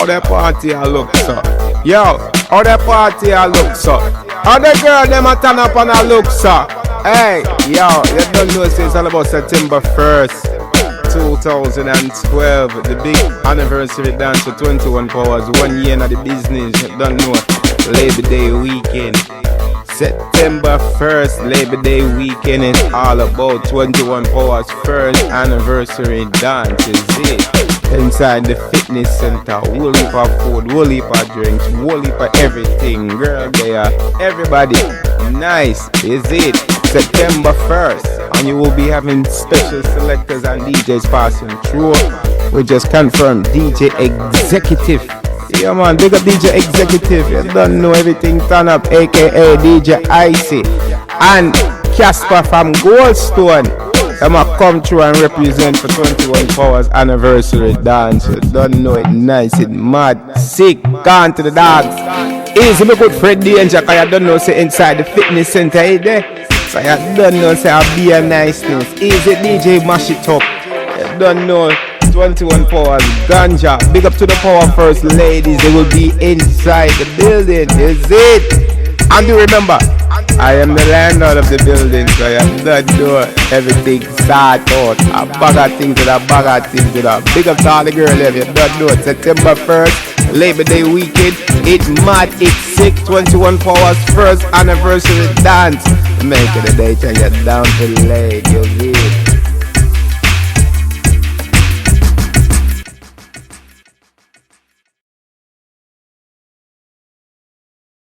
how that party I look so. Yo, how that party I look so. How the girl them a turn up and I look so. Hey, yo, you don't know it's all about September 1st. 2012, the big anniversary dance for 21 Powers, 1 year in the business, you don't know, Labor Day weekend, September 1st, Labor Day weekend is all about 21 Powers first anniversary dance, is it? Inside the fitness center, whole heap of food, whole heap of drinks, whole heap of everything, girl there, everybody, nice, is it? September 1st, and you will be having special selectors and DJs passing through. We just confirmed DJ Executive. Yeah man, big up DJ Executive. You don't know everything turn up, aka DJ Icy and Casper from Goldstone. Them a come through and represent for 21 Powers anniversary dance. You don't know it nice, it mad, sick, gone to the dogs. Easy, my good friend Danger, cause you don't know say inside the fitness center, eh there? So you don't know say I'll be a niceness. Easy DJ mash it up. You don't know 21 Powers ganja. Big up to the Power First ladies. They will be inside the building. Is it? And do remember, I am the landlord of the building. So you don't know everything start out. A bag of things to that, bag of things to that. Big up to all the girls if you don't know. September 1st, Labor Day weekend. It's mad, it's sick. 21 Powers first anniversary dance. Make it a date and get down to the leg, you get.